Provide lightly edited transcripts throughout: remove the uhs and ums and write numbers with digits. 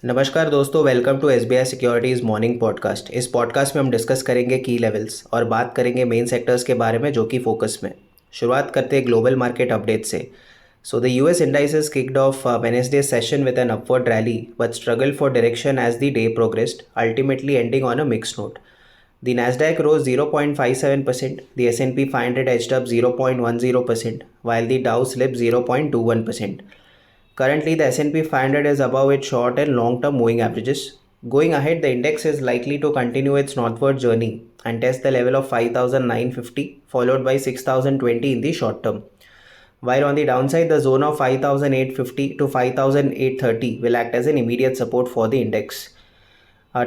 नमस्कार दोस्तों, welcome to SBI Securities morning podcast. इस पॉडकास्ट में हम डिस्कस करेंगे की लेवल्स और बात करेंगे मेन सेक्टर्स के बारे में जो कि फोकस में। शुरुआत करते हैं ग्लोबल मार्केट अपडेट से। So the US indices kicked off Wednesday's session with an upward rally but struggled for direction as the day progressed, ultimately ending on a mixed note. The Nasdaq rose 0.57%, the S&P 500 edged up 0.10%, while the Dow slipped 0.21%. Currently, the S&P 500 is above its short and long-term moving averages. Going ahead, the index is likely to continue its northward journey and test the level of 5,950, followed by 6,020 in the short term. While on the downside, the zone of 5,850 to 5,830 will act as an immediate support for the index.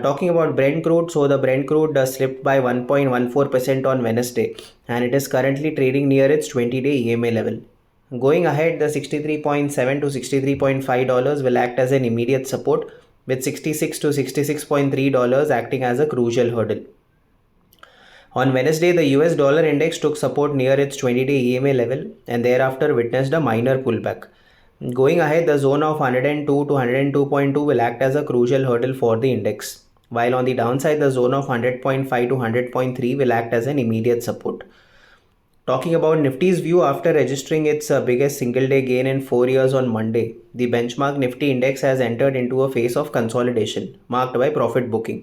Talking about Brent crude, so the Brent crude slipped by 1.14% on Wednesday, and it is currently trading near its 20-day EMA level. Going ahead, the 63.7 to $63.5 will act as an immediate support, with 66 to $66.3 acting as a crucial hurdle. On Wednesday, the US dollar index took support near its 20-day EMA level and thereafter witnessed a minor pullback. Going ahead, the zone of 102 to 102.2 will act as a crucial hurdle for the index, while on the downside, the zone of 100.5 to 100.3 will act as an immediate support. Talking about Nifty's view after registering its biggest single day gain in 4 years on Monday, the benchmark Nifty index has entered into a phase of consolidation marked by profit booking.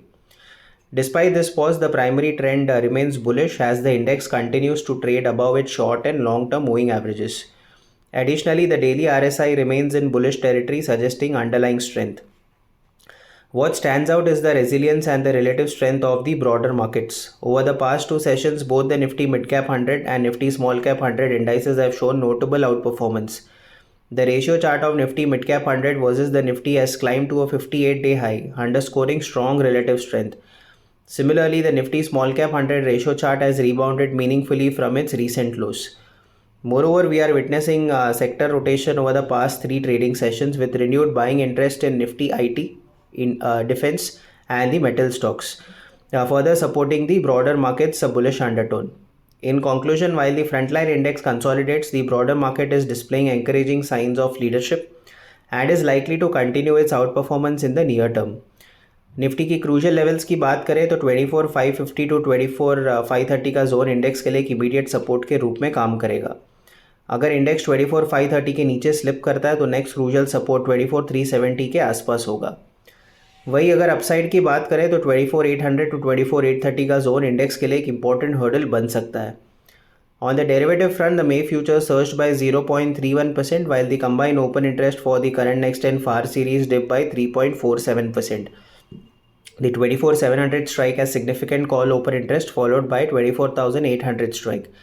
Despite this pause, the primary trend remains bullish as the index continues to trade above its short and long term moving averages. Additionally, the daily RSI remains in bullish territory, suggesting underlying strength. What stands out is the resilience and the relative strength of the broader markets. Over the past two sessions, both the Nifty Midcap 100 and Nifty Small Cap 100 indices have shown notable outperformance. The ratio chart of Nifty Midcap 100 versus the Nifty has climbed to a 58-day high, underscoring strong relative strength. Similarly, the Nifty Small Cap 100 ratio chart has rebounded meaningfully from its recent lows. Moreover, we are witnessing sector rotation over the past three trading sessions with renewed buying interest in Nifty IT, in defense, and the metal stocks, further supporting the broader market's bullish undertone. In conclusion, while the frontline index consolidates, the broader market is displaying encouraging signs of leadership and is likely to continue its outperformance in the near term. Nifty की crucial levels की बात करें तो 24,550 to 24,530 का zone index के लिए एक immediate support के रूप में काम करेगा। अगर इंडेक्स 24,530 के नीचे स्लिप करता है तो नेक्स्ट क्रूशियल सपोर्ट 24,370 के आसपास होगा। वही अगर अपसाइड की बात करें तो 24,800 टू 24,830 का जोन इंडेक्स के लिए एक इंपॉर्टेंट हर्डल बन सकता है। On the derivative front, the May future surged by 0.31%, while the combined open interest for the current, next, and far series dipped by 3.47%. The 24,700 strike has significant call open interest, followed by 24,800 strike.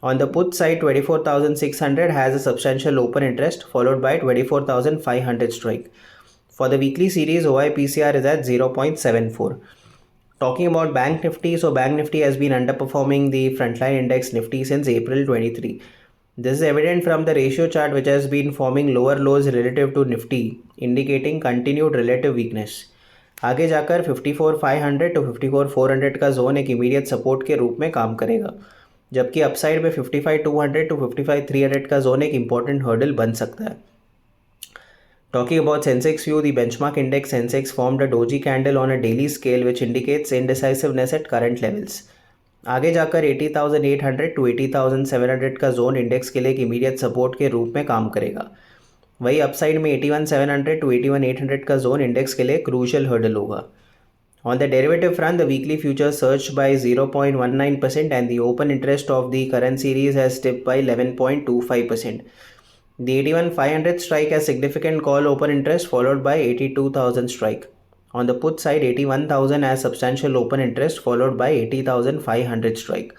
On the put side, 24,600 has a substantial open interest, followed by 24,500 strike. For the weekly series, OIPCR is at 0.74. Talking about Bank Nifty, so Bank Nifty has been underperforming the frontline index Nifty since April 23. This is evident from the ratio chart, which has been forming lower lows relative to Nifty, indicating continued relative weakness. आगे जाकर 54,500 to 54,400 का zone एक immediate support के रूप में काम करेगा, जबकि अपसाइड में 55,200 to 55,300 का जोन एक इम्पॉर्टेंट हर्डल बन सकता है। Talking about Sensex view, the benchmark index Sensex formed a doji candle on a daily scale which indicates indecisiveness at current levels. आगे जाकर 80,800 to 80,700 का जोन इंडेक्स के लिए एक इमीडिएट सपोर्ट के रूप में काम करेगा। वही अपसाइड में 81,700 to 81,800 का जोन इंडेक्स के लिए क्रूशियल हर्डल होगा। On the derivative front, the weekly future surged by 0.19% and the open interest of the current series has dipped by 11.25%. The 81,500 strike has significant call open interest, followed by 82,000 strike. On the put side, 81,000 has substantial open interest, followed by 80,500 strike.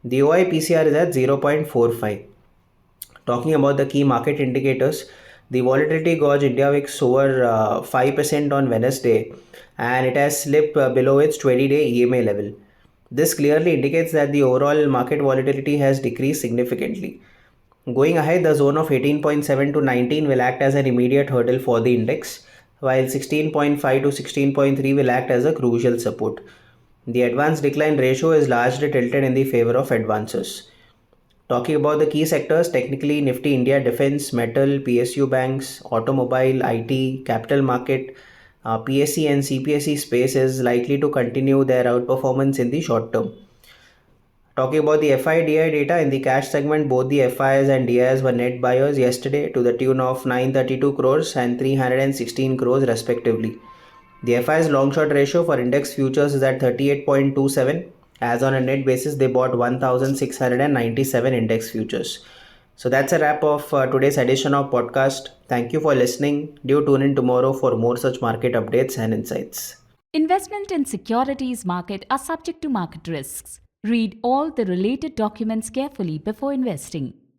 The OIPCR is at 0.45. Talking about the key market indicators, the volatility gauge India VIX over 5% on Wednesday, and it has slipped below its 20-day EMA level. This clearly indicates that the overall market volatility has decreased significantly. Going ahead, the zone of 18.7 to 19 will act as an immediate hurdle for the index, while 16.5 to 16.3 will act as a crucial support. The advance decline ratio is largely tilted in the favor of advances. Talking about the key sectors, technically Nifty India defense, metal, PSU banks, automobile, IT, capital market, PSE and CPSE space is likely to continue their outperformance in the short term. Talking about the FI/DI data in the cash segment, both the FIs and DIs were net buyers yesterday to the tune of 932 crores and 316 crores respectively. The FI's long short ratio for index futures is at 38.27. As on a net basis, they bought 1,697 index futures. So that's a wrap of today's edition of podcast. Thank you for listening. Do tune in tomorrow for more such market updates and insights. Investment in securities market are subject to market risks. Read all the related documents carefully before investing.